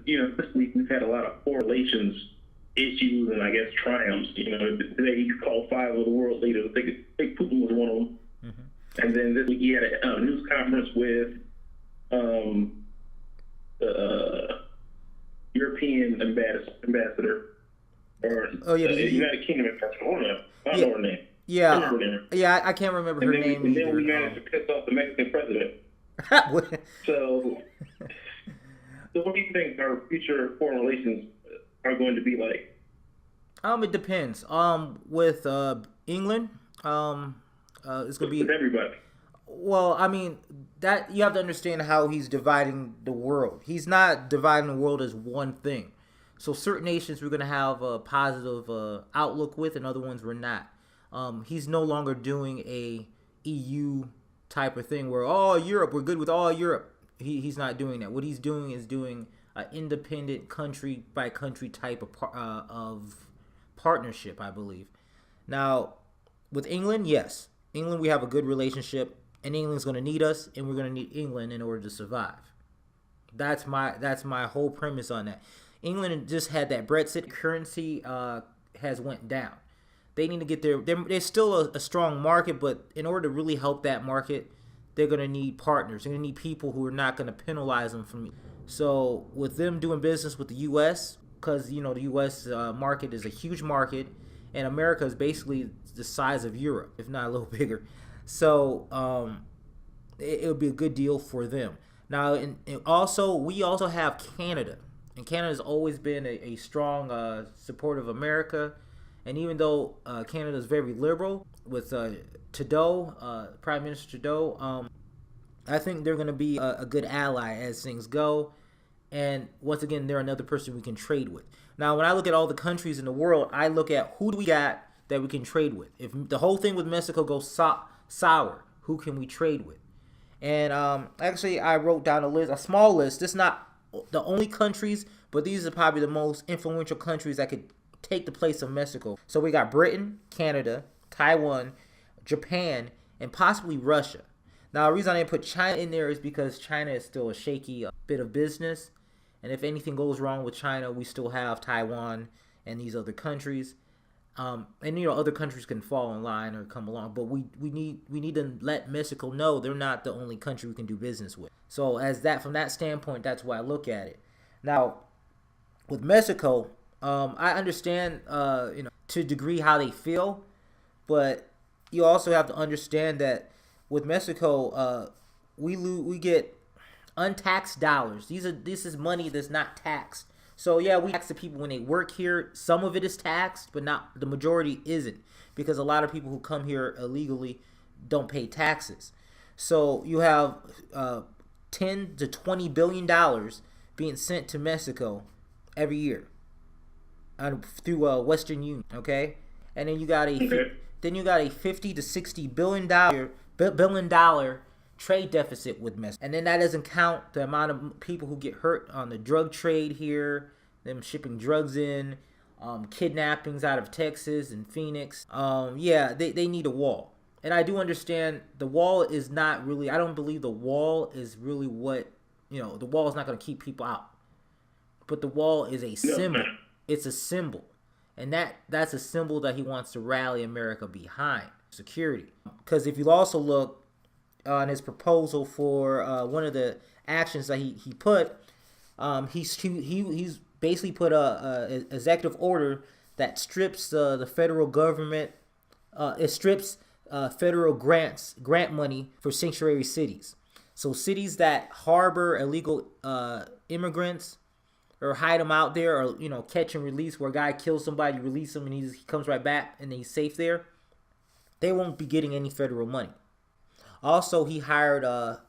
this week we've had a lot of foreign relations issues and I guess triumphs. Today he called 5 of the world leaders. I think Putin was one of them. And then this week he had a news conference with the European ambassador, or the United Kingdom ambassador. I don't know her name. Yeah, I can't remember her name. And then we managed to piss off the Mexican president. So what do you think our future foreign relations are going to be like? It depends. With England, it's gonna be with everybody. Well, I mean, that you have to understand how he's dividing the world. He's not dividing the world as one thing. So certain nations we're gonna have a positive outlook with, and other ones we're not. He's no longer doing a EU type of thing where Europe, we're good with all Europe. He's not doing that. What he's doing is doing an independent country by country type of partnership, I believe. Now, with England, yes, England we have a good relationship, and England's going to need us, and we're going to need England in order to survive. That's my whole premise on that. England just had that Brexit. Currency has went down. They need to get they're still a strong market, but in order to really help that market, they're going to need partners. They're going to need people who are not going to penalize them from. So with them doing business with the U.S., because the U.S. Market is a huge market, and America is basically the size of Europe, if not a little bigger. So it would be a good deal for them. Now, and also we also have Canada, and Canada has always been a strong supporter of America. And even though Canada is very liberal with Trudeau, Prime Minister Trudeau, I think they're going to be a good ally as things go. And once again, they're another person we can trade with. Now, when I look at all the countries in the world, I look at who do we got that we can trade with. If the whole thing with Mexico goes sour, who can we trade with? And actually, I wrote down a small list. This is not the only countries, but these are probably the most influential countries that could take the place of Mexico. So we got Britain, Canada, Taiwan, Japan, and possibly Russia. Now, the reason I didn't put China in there is because China is still a shaky bit of business. And if anything goes wrong with China, we still have Taiwan and these other countries. And other countries can fall in line or come along, but we need to let Mexico know they're not the only country we can do business with. So from that standpoint, that's why I look at it. Now, with Mexico, I understand to a degree how they feel, but you also have to understand that with Mexico, we get untaxed dollars. This is money that's not taxed. So yeah, we tax the people when they work here. Some of it is taxed, but not the majority isn't, because a lot of people who come here illegally don't pay taxes. So you have $10 to $20 billion being sent to Mexico every year through Western Union. Okay, and then you got a $50 to $60 billion trade deficit with Mexico. And then that doesn't count the amount of people who get hurt on the drug trade here, them shipping drugs in, kidnappings out of Texas and Phoenix. They need a wall. And I do understand the wall is not really, I don't believe the wall is really what, the wall is not going to keep people out. But the wall is a symbol. It's a symbol. And that's a symbol that he wants to rally America behind, security. Because if you also look on his proposal for one of the actions that he put, he's basically put a executive order that strips the federal government, it strips federal grant money for sanctuary cities. So cities that harbor illegal immigrants or hide them out there, or catch and release, where a guy kills somebody, release him, and he comes right back and he's safe there, they won't be getting any federal money. Also, he hired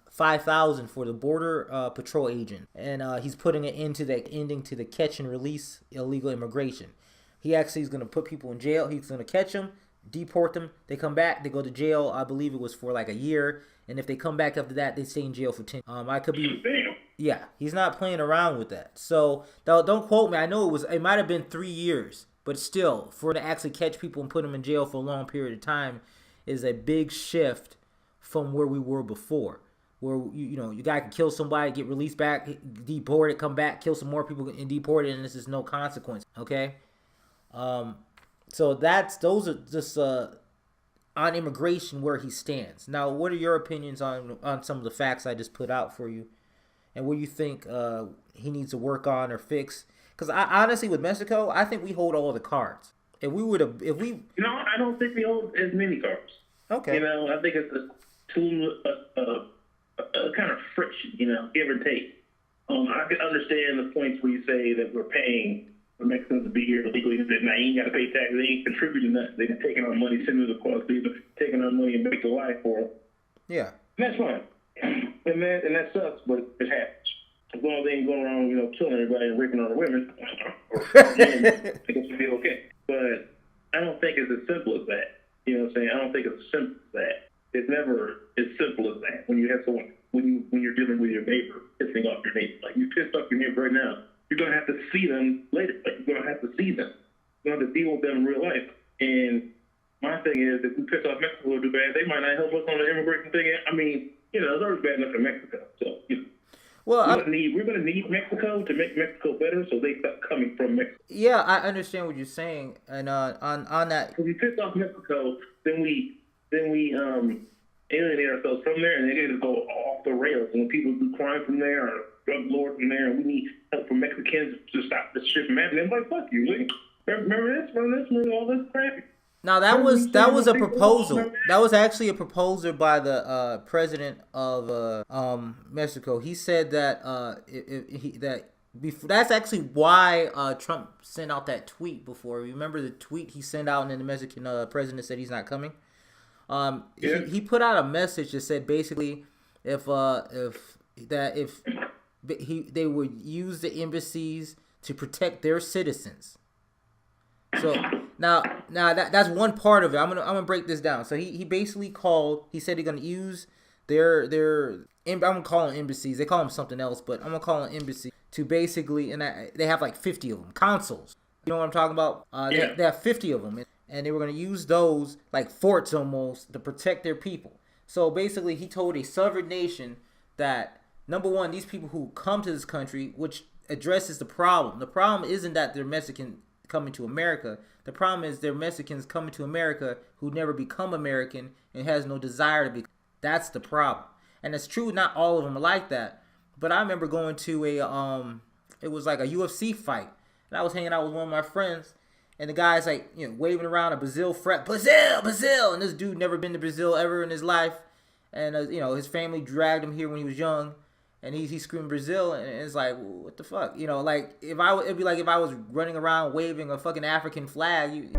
5,000 for the border patrol agent, and he's putting an ending to the catch and release illegal immigration. He actually is going to put people in jail. He's going to catch them, deport them. They come back, they go to jail. I believe it was for like a year, and if they come back after that, they stay in jail for 10. I could be. Yeah, he's not playing around with that. So don't quote me. I know it might have been 3 years, but still, for to actually catch people and put them in jail for a long period of time is a big shift from where we were before. where your guy can kill somebody, get released back, deported, come back, kill some more people, and deported, and this is no consequence. Okay, so those are just on immigration where he stands. Now, what are your opinions on some of the facts I just put out for you, and what do you think he needs to work on or fix? Because I honestly, with Mexico, I think we hold all the cards. If we I don't think we hold as many cards. Okay. I think it's a tool, kind of friction, give or take. I can understand the points where you say that we're paying for Mexicans to be here illegally. That now you ain't got to pay taxes. They ain't contributing nothing. They're taking our money, sending it across the taking our money and making a life for them. Yeah. And that's fine. And that sucks, but it happens. As long as they ain't going around, killing everybody and raping other women, or men, I guess it'll be okay. But I don't think it's as simple as that. You know what I'm saying? I don't think it's as simple as that. It's never as simple as that. When you have someone, when you're dealing with your neighbor, pissing off your neighbor, like you pissed off your neighbor right now, you're gonna have to see them later. Like you're gonna have to see them. You're gonna have to deal with them in real life. And my thing is, if we piss off Mexico too bad, they might not help us on the immigration thing. I mean, it's already bad enough in Mexico. So well, we're gonna need Mexico to make Mexico better, so they stop coming from Mexico. Yeah, I understand what you're saying, and on that. If we piss off Mexico, then we alienate ourselves from there, and they just go off the rails. And when people do crime from there or drug lords from there, and we need help from Mexicans to stop this shit from happening, I'm like, fuck you. Like, remember all this crap. Now that was a proposal. That was actually a proposal by the president of Mexico. He said that that's actually why Trump sent out that tweet before. Remember the tweet he sent out, and then the Mexican president said he's not coming. He put out a message that said basically if they would use the embassies to protect their citizens. So now that's one part of it. I'm gonna break this down. So he basically he said they're gonna use their I'm gonna call them embassies. They call them something else, but I'm gonna call them embassy to basically, and they have like 50 of them, consuls. You know what I'm talking about? They have 50 of them, and they were gonna use those like forts almost to protect their people. So basically, he told a sovereign nation that number one, these people who come to this country, which addresses the problem. The problem isn't that they're Mexican coming to America. The problem is they're Mexicans coming to America who never become American and has no desire to be. That's the problem. And it's true, not all of them are like that. But I remember going to it was like a UFC fight. And I was hanging out with one of my friends. And the guy's like, waving around a Brazil flag. Brazil! And this dude never been to Brazil ever in his life. And, his family dragged him here when he was young. And he screamed Brazil, and it's like, what the fuck? It'd be like if I was running around waving a fucking African flag.